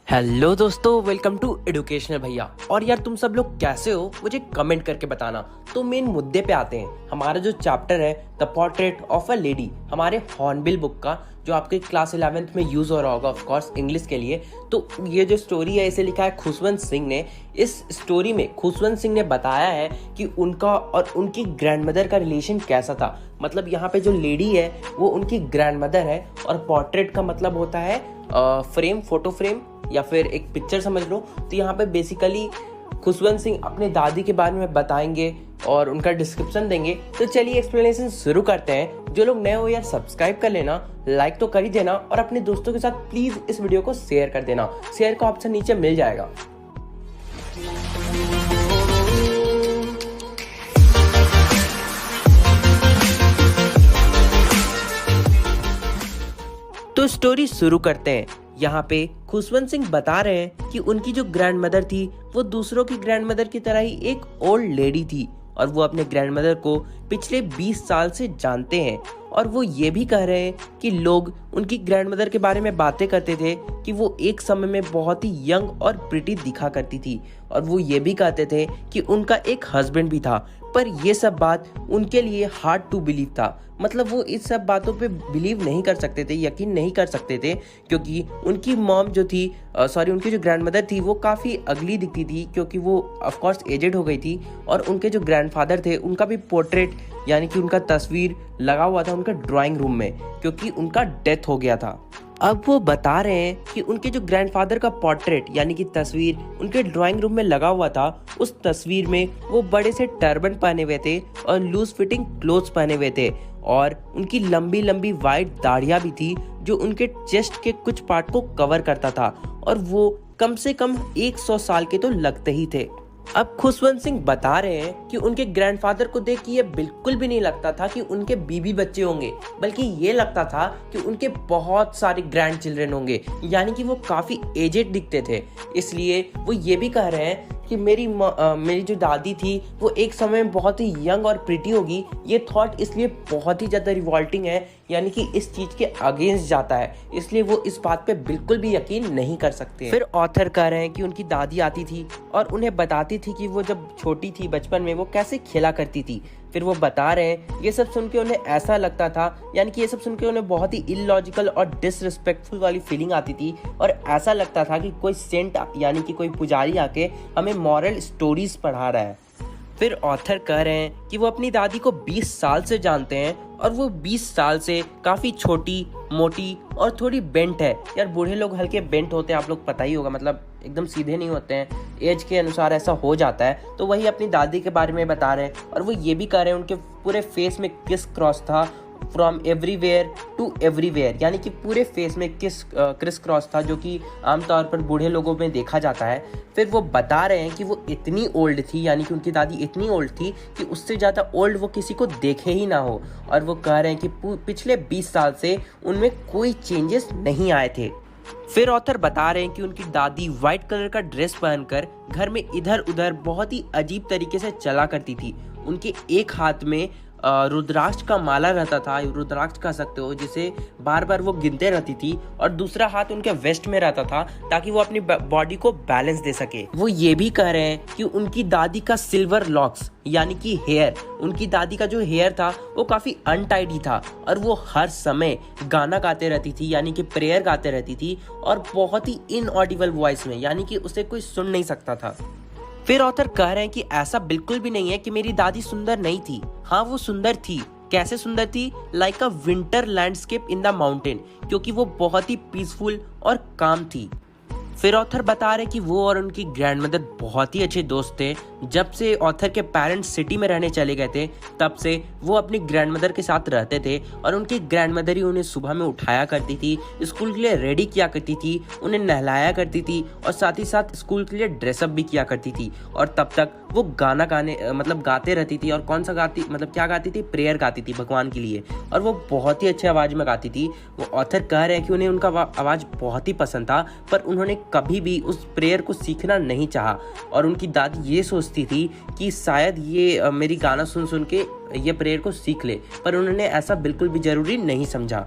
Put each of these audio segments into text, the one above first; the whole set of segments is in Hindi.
हेलो दोस्तों, वेलकम टू एडुकेशनल भैया। और यार तुम सब लोग कैसे हो मुझे कमेंट करके बताना। तो मेन मुद्दे पे आते हैं। हमारा जो चैप्टर है the portrait of a lady, हमारे हॉर्नबिल बुक का, जो आपके क्लास 11th में यूज़ हो रहा होगा ऑफ कोर्स इंग्लिश के लिए। तो ये जो स्टोरी है इसे लिखा है खुशवंत सिंह ने। इस स्टोरी में खुशवंत सिंह ने बताया है कि उनका और उनकी ग्रैंडमदर का रिलेशन कैसा था। मतलब यहाँ पे जो लेडी है वो उनकी ग्रैंडमदर है, और पोर्ट्रेट का मतलब होता है फ्रेम, फोटो फ्रेम या फिर एक पिक्चर समझ लो। तो यहाँ पे बेसिकली खुशवंत सिंह अपने दादी के बारे में बताएंगे और उनका डिस्क्रिप्शन देंगे। तो चलिए एक्सप्लेनेशन शुरू करते हैं। जो लोग नए हो यार सब्सक्राइब कर लेना, लाइक तो कर ही देना, और अपने दोस्तों के साथ प्लीज इस वीडियो को शेयर कर देना। शेयर का ऑप्शन नीचे मिल जाएगा। तो स्टोरी शुरू करते हैं। यहाँ पे खुशवंत सिंह बता रहे हैं कि उनकी जो ग्रैंडमदर थी वो दूसरों की ग्रैंडमदर की तरह ही एक ओल्ड लेडी थी, और वो अपने ग्रैंडमदर को पिछले 20 साल से जानते हैं। और वो ये भी कह रहे हैं कि लोग उनकी ग्रैंडमदर के बारे में बातें करते थे कि वो एक समय में बहुत ही यंग और प्रिटी दिखा करती थी, और वो ये भी कहते थे कि उनका एक हस्बैंड भी था। पर ये सब बात उनके लिए हार्ड टू बिलीव था। मतलब वो इस सब बातों पे बिलीव नहीं कर सकते थे, यकीन नहीं कर सकते थे, क्योंकि उनकी मॉम जो थी उनकी जो ग्रैंडमदर थी वो काफ़ी अगली दिखती थी, क्योंकि वो ऑफ कोर्स एजेड हो गई थी। और उनके जो ग्रैंडफादर थे उनका भी पोर्ट्रेट यानी कि उनका तस्वीर लगा हुआ था उनका ड्राइंग रूम में, क्योंकि उनका डेथ हो गया था। अब वो बता रहे हैं कि उनके जो ग्रैंडफादर का पोर्ट्रेट यानी कि तस्वीर उनके ड्राइंग रूम में लगा हुआ था। उस तस्वीर में वो बड़े से टर्बन पहने हुए थे और लूज फिटिंग क्लोथ्स पहने हुए थे, और उनकी लंबी लंबी वाइट दाढ़ियाँ भी थी जो उनके चेस्ट के कुछ पार्ट को कवर करता था, और वो कम से कम 100 साल के तो लगते ही थे। अब खुशवंत सिंह बता रहे हैं कि उनके ग्रैंडफादर को देख के ये बिल्कुल भी नहीं लगता था कि उनके बीबी बच्चे होंगे, बल्कि ये लगता था कि उनके बहुत सारे ग्रैंड चिल्ड्रन होंगे, यानी कि वो काफ़ी एजेड दिखते थे। इसलिए वो ये भी कह रहे हैं कि मेरी जो दादी थी वो एक समय में बहुत ही यंग और प्रिटी होगी। ये थॉट इसलिए बहुत ही ज़्यादा रिवॉल्टिंग है, यानी कि इस चीज़ के अगेंस्ट जाता है, इसलिए वो इस बात पे बिल्कुल भी यकीन नहीं कर सकते। फिर ऑथर कह रहे हैं कि उनकी दादी आती थी और उन्हें बताती थी कि वो जब छोटी थी बचपन में वो कैसे खेला करती थी। फिर वो बता रहे हैं ये सब सुन के उन्हें ऐसा लगता था, यानी कि ये सब सुन के उन्हें बहुत ही इलॉजिकल और डिसरिस्पेक्टफुल वाली फीलिंग आती थी, और ऐसा लगता था कि कोई सेंट यानी कि कोई पुजारी आके हमें मॉरल स्टोरीज पढ़ा रहा है। फिर ऑथर कह रहे हैं कि वो अपनी दादी को 20 साल से जानते हैं, और वो 20 साल से काफ़ी छोटी, मोटी और थोड़ी बेंट है। यार बूढ़े लोग हल्के बेंट होते हैं, आप लोग पता ही होगा, मतलब एकदम सीधे नहीं होते हैं, एज के अनुसार ऐसा हो जाता है। तो वही अपनी दादी के बारे में बता रहे हैं, और वो ये भी कह रहे हैं उनके पूरे फेस में किस क्रॉस था, फ्रॉम एवरीवेयर टू एवरीवेयर, यानी कि पूरे फेस में क्रिस क्रॉस था, जो कि आमतौर पर बूढ़े लोगों में देखा जाता है। फिर वो बता रहे हैं कि वो इतनी ओल्ड थी, यानी कि उनकी दादी इतनी ओल्ड थी कि उससे ज़्यादा ओल्ड वो किसी को देखे ही ना हो। और वो कह रहे हैं कि पिछले 20 साल से उनमें कोई चेंजेस नहीं आए थे। फिर ऑथर बता रहे हैं कि उनकी दादी व्हाइट कलर का ड्रेस पहनकर घर में इधर उधर बहुत ही अजीब तरीके से चला करती थी। उनके एक हाथ में रुद्राक्ष का माला रहता था, रुद्राक्ष कह सकते हो, जिसे बार बार वो गिनते रहती थी, और दूसरा हाथ उनके वेस्ट में रहता था ताकि वो अपनी बॉडी को बैलेंस दे सके। वो ये भी कह रहे हैं कि उनकी दादी का सिल्वर लॉक्स यानी कि हेयर, उनकी दादी का जो हेयर था वो काफ़ी अनटाइडी था, और वो हर समय गाना गाते रहती थी, यानी कि प्रेयर गाते रहती थी, और बहुत ही इनऑडिबल वॉइस में, यानी कि उसे कोई सुन नहीं सकता था। फिर ऑथर कह रहे हैं कि ऐसा बिल्कुल भी नहीं है कि मेरी दादी सुंदर नहीं थी। हाँ, वो सुंदर थी। कैसे सुंदर थी? Like a winter landscape in the mountain, क्योंकि वो बहुत ही पीसफुल और काम थी। फिर ऑथर बता रहे कि वो और उनकी ग्रैंडमदर बहुत ही अच्छे दोस्त थे। जब से ऑथर के पेरेंट्स सिटी में रहने चले गए थे तब से वो अपनी ग्रैंडमदर के साथ रहते थे, और उनकी ग्रैंडमदर ही उन्हें सुबह में उठाया करती थी, स्कूल के लिए रेडी किया करती थी, उन्हें नहलाया करती थी, और साथ ही साथ स्कूल के लिए ड्रेसअप भी किया करती थी। और तब तक वो गाना गाते रहती थी, और कौन सा क्या गाती थी? प्रेयर गाती थी भगवान के लिए, और वो बहुत ही अच्छी आवाज़ में गाती थी। वो ऑथर कह रहे हैं कि उन्हें उनका आवाज़ बहुत ही पसंद था, पर उन्होंने कभी भी उस प्रेयर को सीखना नहीं चाहा, और उनकी दादी ये सोचती थी कि शायद ये मेरी गाना सुन सुन के ये प्रेयर को सीख ले, पर उन्होंने ऐसा बिल्कुल भी ज़रूरी नहीं समझा।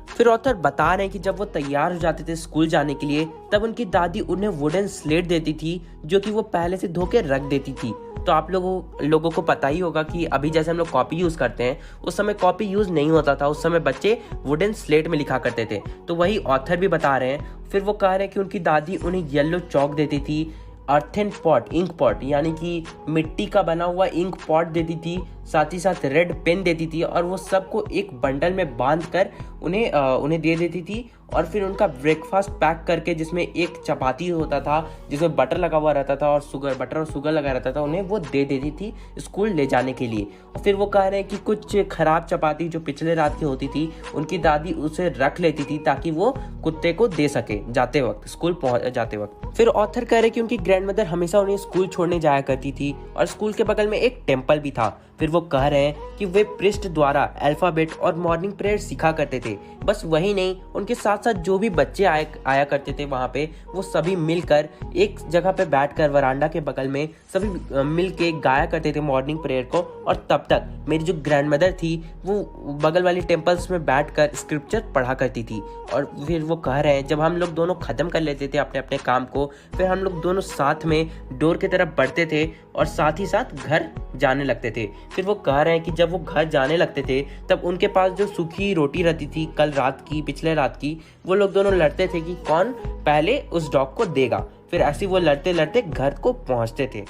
फिर ऑथर बता रहे हैं कि जब वो तैयार हो जाते थे स्कूल जाने के लिए, तब उनकी दादी उन्हें वुडन स्लेट देती थी जो कि वो पहले से धो के रख देती थी। तो आप लोगों को पता ही होगा कि अभी जैसे हम लोग कॉपी यूज़ करते हैं, उस समय कॉपी यूज़ नहीं होता था, उस समय बच्चे वुडन स्लेट में लिखा करते थे। तो वही ऑथर भी बता रहे हैं। फिर वो कह रहे हैं कि उनकी दादी उन्हें येलो चौक देती थी, अर्थन पॉट, इंक पॉट यानी कि मिट्टी का बना हुआ इंक पॉट देती थी, साथ ही साथ रेड पेन देती थी, और वो सबको एक बंडल में बांध कर उन्हें दे देती थी। और फिर उनका ब्रेकफास्ट पैक करके, जिसमें एक चपाती होता था जिसमें बटर लगा हुआ रहता था और बटर और शुगर लगा रहता था, उन्हें वो दे देती थी स्कूल ले जाने के लिए। और फिर वो कह रहे हैं कि कुछ खराब चपाती जो पिछले रात की होती थी, उनकी दादी उसे रख लेती थी ताकि वो कुत्ते को दे सके जाते वक्त, स्कूल पहुंच जाते वक्त। फिर ऑथर कह रहे कि उनकी ग्रैंडमदर हमेशा उन्हें स्कूल छोड़ने जाया करती थी और स्कूल के बगल में एक टेम्पल भी था। फिर वो कह रहे हैं कि वे प्रिस्ट द्वारा अल्फाबेट और मॉर्निंग प्रेयर सिखा करते थे। बस वही नहीं, उनके साथ साथ जो भी बच्चे आया करते थे वहाँ पे, वो सभी मिलकर एक जगह पे बैठकर वरांडा के बगल में सभी मिल के गाया करते थे मॉर्निंग प्रेयर को। और तब तक मेरी जो ग्रैंडमदर थी वो बगल वाली टेम्पल्स में बैठकर स्क्रिप्चर पढ़ा करती थी। और फिर वो कह रहे हैं जब हम लोग दोनों ख़त्म कर लेते थे अपने अपने काम को, फिर हम लोग दोनों साथ में डोर की तरफ बढ़ते थे और साथ ही साथ घर जाने लगते थे। फिर वो कह रहे हैं कि जब वो घर जाने लगते थे तब उनके पास जो सूखी रोटी रहती थी कल रात की, पिछले रात की, वो लोग दोनों लड़ते थे कि कौन पहले उस डॉग को देगा। फिर ऐसे वो लड़ते लड़ते घर को पहुंचते थे।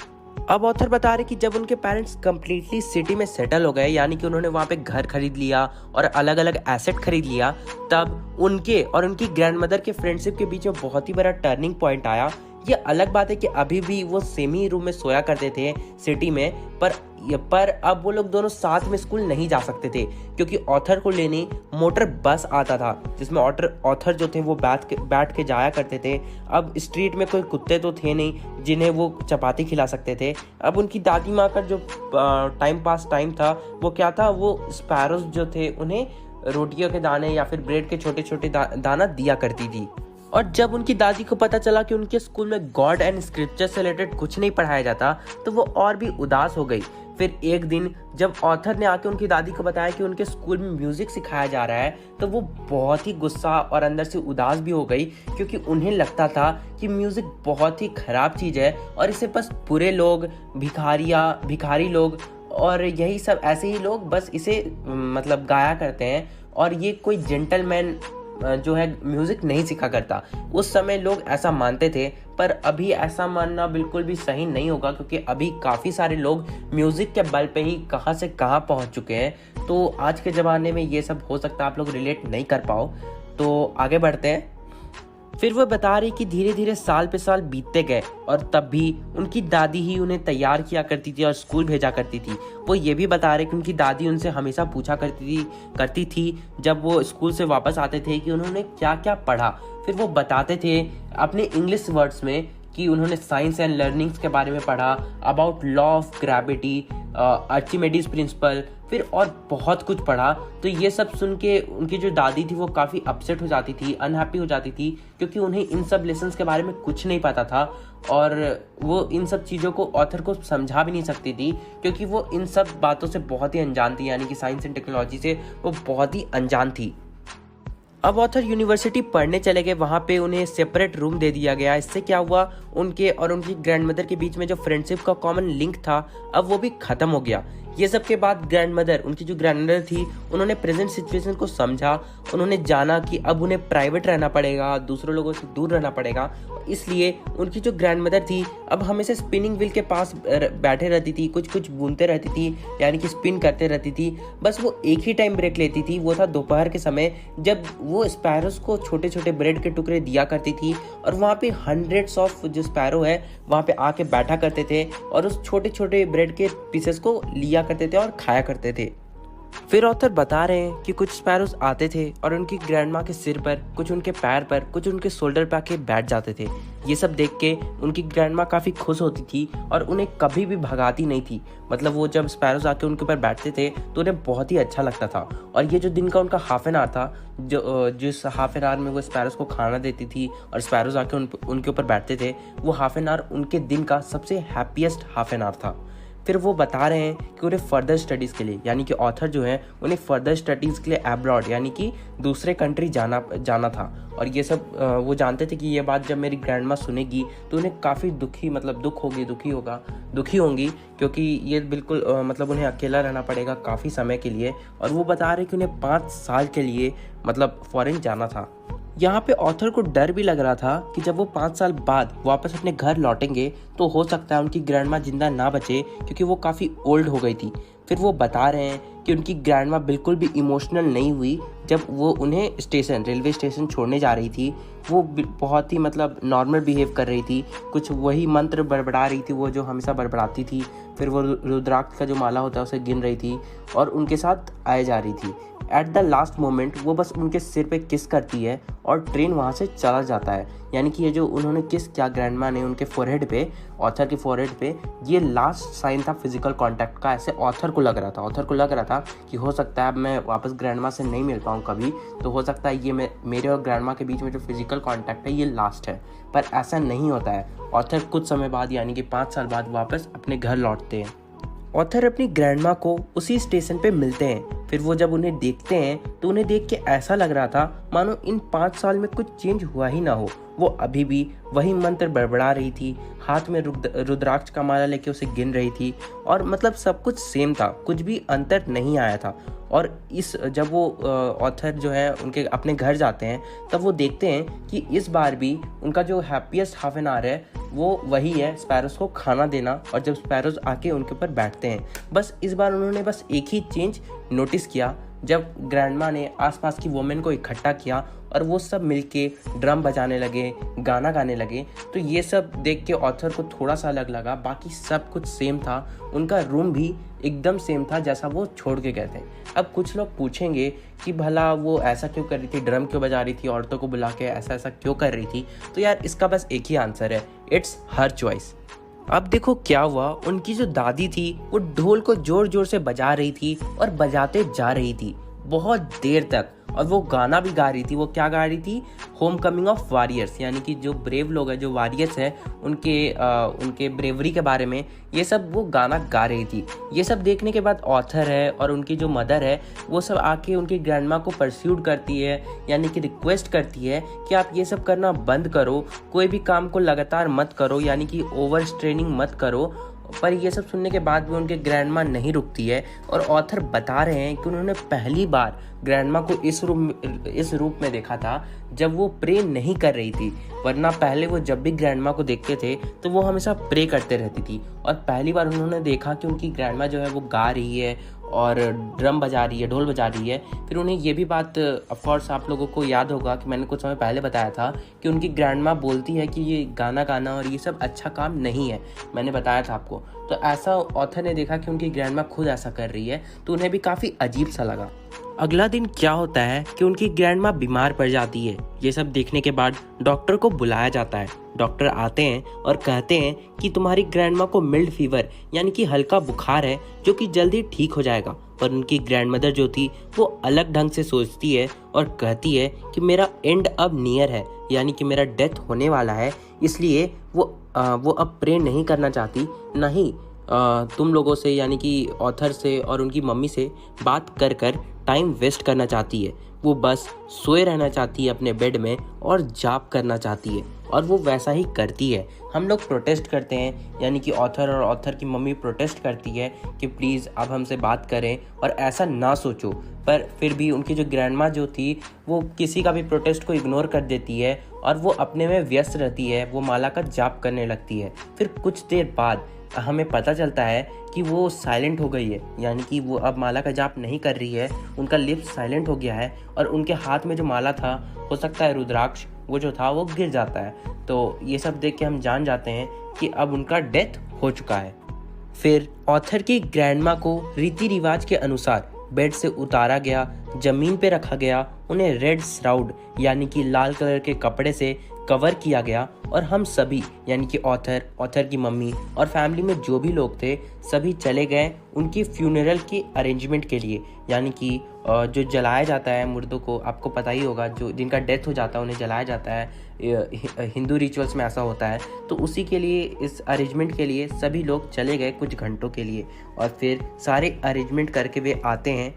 अब ऑथर बता रहे कि जब उनके पेरेंट्स कम्प्लीटली सिटी में सेटल हो गए, यानी कि उन्होंने वहाँ पे घर खरीद लिया और अलग अलग एसेट खरीद लिया, तब उनके और उनकी ग्रैंडमदर के फ्रेंडशिप के बीच में बहुत ही बड़ा टर्निंग पॉइंट आया। ये अलग बात है कि अभी भी वो सेम ही रूम में सोया करते थे सिटी में, पर अब वो लोग दोनों साथ में स्कूल नहीं जा सकते थे क्योंकि ऑथर को लेने मोटर बस आता था जिसमें ऑथर जो थे वो बैठ के जाया करते थे। अब स्ट्रीट में कोई कुत्ते तो थे नहीं जिन्हें वो चपाती खिला सकते थे। अब उनकी दादी माँ का जो टाइम था वो क्या था, वो स्पैरोज जो थे उन्हें रोटियों के दाने या फिर ब्रेड के छोटे छोटे दाना दिया करती थी। और जब उनकी दादी को पता चला कि उनके स्कूल में गॉड एंड स्क्रिप्चर से रिलेटेड कुछ नहीं पढ़ाया जाता, तो वो और भी उदास हो गई। फिर एक दिन जब ऑथर ने आके उनकी दादी को बताया कि उनके स्कूल में म्यूजिक सिखाया जा रहा है, तो वो बहुत ही गुस्सा और अंदर से उदास भी हो गई क्योंकि उन्हें लगता था कि म्यूजिक बहुत ही खराब चीज़ है और इसे बस बुरे लोग, भिखारी लोग और यही सब ऐसे ही लोग बस इसे मतलब गाया करते हैं, और ये कोई जेंटलमैन जो है म्यूजिक नहीं सीखा करता। उस समय लोग ऐसा मानते थे, पर अभी ऐसा मानना बिल्कुल भी सही नहीं होगा क्योंकि अभी काफ़ी सारे लोग म्यूजिक के बल पे ही कहाँ से कहाँ पहुँच चुके हैं। तो आज के ज़माने में ये सब हो सकता है आप लोग रिलेट नहीं कर पाओ। तो आगे बढ़ते हैं। फिर वो बता रही कि धीरे धीरे साल पे साल बीतते गए और तब भी उनकी दादी ही उन्हें तैयार किया करती थी और स्कूल भेजा करती थी। वो ये भी बता रहे कि उनकी दादी उनसे हमेशा पूछा करती थी जब वो स्कूल से वापस आते थे कि उन्होंने क्या क्या पढ़ा। फिर वो बताते थे अपने इंग्लिश वर्ड्स में कि उन्होंने साइंस एंड लर्निंग्स के बारे में पढ़ा, about law of gravity, Archimedes principle, फिर और बहुत कुछ पढ़ा। तो ये सब सुन के उनकी जो दादी थी वो काफ़ी अपसेट हो जाती थी, अनहैप्पी हो जाती थी क्योंकि उन्हें इन सब लेसन्स के बारे में कुछ नहीं पता था और वो इन सब चीज़ों को ऑथर को समझा भी नहीं सकती थी क्योंकि वो इन सब बातों से बहुत ही अनजान थी, यानी कि साइंस एंड टेक्नोलॉजी से वो बहुत ही अनजान थी। अब ऑथर यूनिवर्सिटी पढ़ने चले गए, वहाँ पे उन्हें सेपरेट रूम दे दिया गया। इससे क्या हुआ, उनके और उनकी ग्रैंडमदर के बीच में जो फ्रेंडशिप का कॉमन लिंक था अब वो भी ख़त्म हो गया। ये सब के बाद ग्रैंडमदर, उनकी जो ग्रैंडमदर थी, उन्होंने प्रेजेंट सिचुएशन को समझा। उन्होंने जाना कि अब उन्हें प्राइवेट रहना पड़ेगा, दूसरों लोगों से दूर रहना पड़ेगा। इसलिए उनकी जो ग्रैंडमदर थी अब हमेशा स्पिनिंग व्हील के पास बैठे रहती थी, कुछ कुछ बुनते रहती थी, यानी कि स्पिन करते रहती थी। बस वो एक ही टाइम ब्रेक लेती थी, वो था दोपहर के समय, जब वो स्पैरोज को छोटे छोटे ब्रेड के टुकड़े दिया करती थी और वहाँ पे हंड्रेड्स ऑफ जो स्पैरो है वहाँ पे आके बैठा करते थे और उस छोटे छोटे ब्रेड के पीसेस को लिया करते थे और खाया करते थे। फिर ऑथर बता रहे हैं कि कुछ स्पैरोज आते थे और उनकी ग्रैंडमा के सिर पर, कुछ उनके पैर पर, कुछ उनके शोल्डर पे आके बैठ जाते थे। ये सब देख के उनकी ग्रैंडमा काफ़ी खुश होती थी और उन्हें कभी भी भगाती नहीं थी। मतलब वो जब स्पैरोज आके उनके ऊपर बैठते थे तो उन्हें बहुत ही अच्छा लगता था। और ये जो दिन का उनका हाफ एन आवर था, जिस हाफ एन आवर में वो स्पैरोज को खाना देती थी और स्पैरोज आके उनके ऊपर बैठते थे, वो हाफ एन आवर उनके दिन का सबसे हैप्पीएस्ट हाफ एन आवर था। फिर वो बता रहे हैं कि उन्हें फर्दर स्टडीज़ के लिए, यानी कि ऑथर जो है उन्हें फर्दर स्टडीज़ के लिए अब्रॉड यानी कि दूसरे कंट्री जाना था। और ये सब वो जानते थे कि ये बात जब मेरी ग्रैंड माँ सुनेगी तो उन्हें काफ़ी दुखी होंगी, क्योंकि ये बिल्कुल मतलब उन्हें अकेला रहना पड़ेगा काफ़ी समय के लिए। और वो बता रहे कि उन्हें 5 साल के लिए मतलब फॉरेन जाना था। यहाँ पे ऑथर को डर भी लग रहा था कि जब वो 5 साल बाद वापस अपने घर लौटेंगे तो हो सकता है उनकी ग्रैंड माँ जिंदा ना बचे, क्योंकि वो काफ़ी ओल्ड हो गई थी। फिर वो बता रहे हैं कि उनकी ग्रैंड माँ बिल्कुल भी इमोशनल नहीं हुई जब वो उन्हें रेलवे स्टेशन छोड़ने जा रही थी। वो बहुत ही मतलब नॉर्मल बिहेव कर रही थी, कुछ वही मंत्र बड़बड़ा रही थी वो जो हमेशा बड़बड़ाती थी। फिर वो रुद्राक्ष का जो माला होता है उसे गिन रही थी और उनके साथ आए जा रही थी। एट द लास्ट मोमेंट वो बस उनके सिर पे किस करती है और ट्रेन वहाँ से चला जाता है। यानी कि ये जो उन्होंने किस किया ग्रैंड माँ ने उनके फोरहेड पे, ऑथर के फोरहेड पे, ये लास्ट साइन था फिजिकल कांटेक्ट का। ऐसे ऑथर को लग रहा था कि हो सकता है अब मैं वापस ग्रैंड माँ से नहीं मिल पाऊँ कभी, तो हो सकता है ये मेरे और ग्रैंड माँ के बीच में जो फिजिकल कांटेक्ट है ये लास्ट है। पर ऐसा नहीं होता है। ऑथर कुछ समय बाद यानी कि 5 साल बाद वापस अपने घर लौटते हैं। ऑथर अपनी ग्रैंड माँ को उसी स्टेशन पे मिलते हैं। फिर वो जब उन्हें देखते हैं तो उन्हें देख के ऐसा लग रहा था मानो इन 5 साल में कुछ चेंज हुआ ही ना हो। वो अभी भी वही मंत्र बड़बड़ा रही थी, हाथ में रुद्राक्ष का माला लेके उसे गिन रही थी और मतलब सब कुछ सेम था, कुछ भी अंतर नहीं आया था। और जब वो ऑथर जो है उनके अपने घर जाते हैं तब वो देखते हैं कि इस बार भी उनका जो हैप्पीएस्ट हाफ एन आवर है वो वही है, स्पैरोज को खाना देना। और जब स्पैरोज आके उनके ऊपर बैठते हैं, बस इस बार उन्होंने बस एक ही चेंज नोटिस किया, जब ग्रैंडमा ने आसपास की वुमेन को इकट्ठा किया और वो सब मिलके ड्रम बजाने लगे, गाना गाने लगे। तो ये सब देख के ऑथर को थोड़ा सा अलग लगा, बाकी सब कुछ सेम था। उनका रूम भी एकदम सेम था जैसा वो छोड़ के गए थे। अब कुछ लोग पूछेंगे कि भला वो ऐसा क्यों कर रही थी, ड्रम क्यों बजा रही थी, औरतों को बुला के ऐसा क्यों कर रही थी। तो यार इसका बस एक ही आंसर है, इट्स हर चॉइस। अब देखो क्या हुआ, उनकी जो दादी थी वो ढोल को जोर जोर से बजा रही थी और बजाते जा रही थी बहुत देर तक। और वो गाना भी गा रही थी। वो क्या गा रही थी? होम कमिंग ऑफ वॉरियर्स, यानी कि जो ब्रेव लोग हैं, जो वॉरियर्स हैं, उनके ब्रेवरी के बारे में ये सब वो गाना गा रही थी। ये सब देखने के बाद ऑथर है और उनकी जो मदर है वो सब आके उनकी ग्रैंडमा को परस्यूड करती है, यानी कि रिक्वेस्ट करती है कि आप ये सब करना बंद करो, कोई भी काम को लगातार मत करो, यानी कि ओवर स्ट्रेनिंग मत करो। पर ये सब सुनने के बाद भी उनके ग्रैंडमा नहीं रुकती है। और ऑथर बता रहे हैं कि उन्होंने पहली बार ग्रैंडमा को इस रूप में देखा था जब वो प्रे नहीं कर रही थी, वरना पहले वो जब भी ग्रैंडमा को देखते थे तो वो हमेशा प्रे करते रहती थी। और पहली बार उन्होंने देखा कि उनकी ग्रैंडमा जो है वो गा रही है और ड्रम बजा रही है, ढोल बजा रही है। फिर उन्हें ये भी बात ऑफकोर्स आप लोगों को याद होगा कि मैंने कुछ समय पहले बताया था कि उनकी ग्रैंडमा बोलती है कि ये गाना गाना और ये सब अच्छा काम नहीं है, मैंने बताया था आपको। तो ऐसा ऑथर ने देखा कि उनकी ग्रैंडमा खुद ऐसा कर रही है, तो उन्हें भी काफ़ी अजीब सा लगा। अगला दिन क्या होता है कि उनकी ग्रैंडमा बीमार पड़ जाती है। ये सब देखने के बाद डॉक्टर को बुलाया जाता है। डॉक्टर आते हैं और कहते हैं कि तुम्हारी ग्रैंडमा को मिल्ड फीवर यानी कि हल्का बुखार है जो कि जल्दी ठीक हो जाएगा। पर उनकी ग्रैंडमदर जो थी वो अलग ढंग से सोचती है और कहती है कि मेरा एंड अब नियर है, यानी कि मेरा डेथ होने वाला है, इसलिए वो अब प्रे नहीं करना चाहती, नहीं तुम लोगों से यानी कि ऑथर से और उनकी मम्मी से बात कर टाइम वेस्ट करना चाहती है। वो बस सोए रहना चाहती है अपने बेड में और जाप करना चाहती है, और वो वैसा ही करती है। हम लोग प्रोटेस्ट करते हैं, यानी कि ऑथर और ऑथर की मम्मी प्रोटेस्ट करती है कि प्लीज़ अब हमसे बात करें और ऐसा ना सोचो। पर फिर भी उनकी जो ग्रैंडमा जो थी वो किसी का भी प्रोटेस्ट को इग्नोर कर देती है और वो अपने में व्यस्त रहती है, वो माला का जाप करने लगती है। फिर कुछ देर बाद हमें पता चलता है कि वो साइलेंट हो गई है, यानी कि वो अब माला का जाप नहीं कर रही है, उनका लिप्स साइलेंट हो गया है और उनके हाथ में जो माला था, हो सकता है रुद्राक्ष, वो जो था वो गिर जाता है। तो ये सब देख के हम जान जाते हैं कि अब उनका डेथ हो चुका है। फिर ऑथर की ग्रैंडमा को रीति रिवाज के अनुसार बेड से उतारा गया, जमीन पे रखा गया, उन्हें रेड श्राउड यानी कि लाल कलर के कपड़े से कवर किया गया और हम सभी यानी कि ऑथर की मम्मी और फैमिली में जो भी लोग थे सभी चले गए उनकी फ्यूनरल की अरेंजमेंट के लिए। यानी कि जो जलाया जाता है मुर्दों को, आपको पता ही होगा, जो जिनका डेथ हो जाता है उन्हें जलाया जाता है, हिंदू रिचुअल्स में ऐसा होता है। तो उसी के लिए, इस अरेंजमेंट के लिए सभी लोग चले गए कुछ घंटों के लिए और फिर सारे अरेंजमेंट करके वे आते हैं।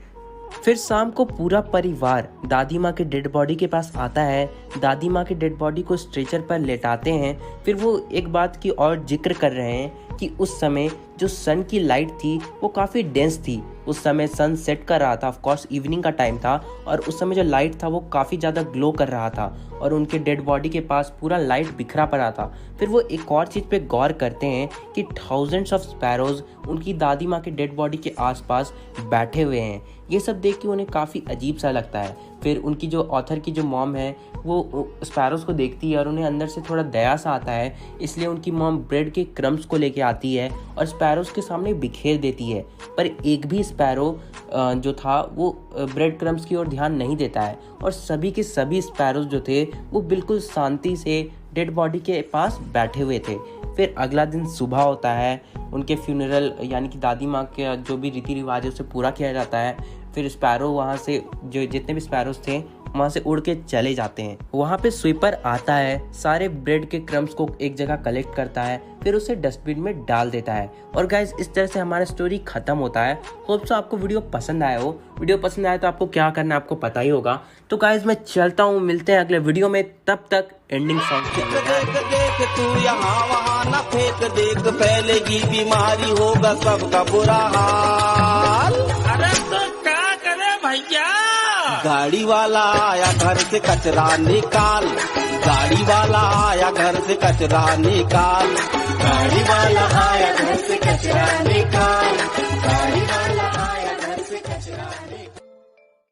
फिर शाम को पूरा परिवार दादी माँ के डेड बॉडी के पास आता है, दादी माँ के डेड बॉडी को स्ट्रेचर पर लेटाते हैं। फिर वो एक बात की और जिक्र कर रहे हैं कि उस समय जो सन की लाइट थी वो काफ़ी डेंस थी। उस समय सन सेट कर रहा था, ऑफ कोर्स इवनिंग का टाइम था, और उस समय जो लाइट था वो काफ़ी ज़्यादा ग्लो कर रहा था और उनके डेड बॉडी के पास पूरा लाइट बिखरा पड़ा था। फिर वो एक और चीज़ पे गौर करते हैं कि थाउजेंड्स ऑफ स्पैरोज उनकी दादी माँ के डेड बॉडी के आसपास बैठे हुए हैं। ये सब देख के उन्हें काफ़ी अजीब सा लगता है। फिर उनकी जो ऑथर की जो मॉम है वो स्पैरोज को देखती है और उन्हें अंदर से थोड़ा दया सा आता है, इसलिए उनकी मॉम ब्रेड के क्रम्स को लेके आती है और स्पैरोज के सामने बिखेर देती है। पर एक भी स्पैरो जो था वो ब्रेड क्रम्स की ओर ध्यान नहीं देता है और सभी के सभी स्पैरोज जो थे वो बिल्कुल शांति से डेड बॉडी के पास बैठे हुए थे। फिर अगला दिन सुबह होता है, उनके फ्यूनरल यानी कि दादी माँ के जो भी रीति रिवाज है उसे पूरा किया जाता है। फिर स्पैरो वहाँ से, जो जितने भी स्पैरोज थे वहाँ से उड़ के चले जाते हैं। वहाँ पे स्वीपर आता है, सारे ब्रेड के क्रम्स को एक जगह कलेक्ट करता है, फिर उसे डस्टबिन में डाल देता है। और गाइज इस तरह से हमारा स्टोरी खत्म होता है। होप सो आपको वीडियो पसंद आया हो। वीडियो पसंद आया तो आपको क्या करना है आपको पता ही होगा। तो गाइज मैं चलता हूँ, मिलते हैं अगले वीडियो में, तब तक एंडिंग सॉन्ग देख तू यहाँ वहाँ न फेंक, देख फैलेगी बीमारी, होगा सबका बुरा हाल। अरे तो क्या करे भैया? गाड़ी वाला आया घर से कचरा निकाल, गाड़ी वाला आया घर से कचरा निकाल, गाड़ी वाला आया घर से कचरा निकाल, गाड़ी वाला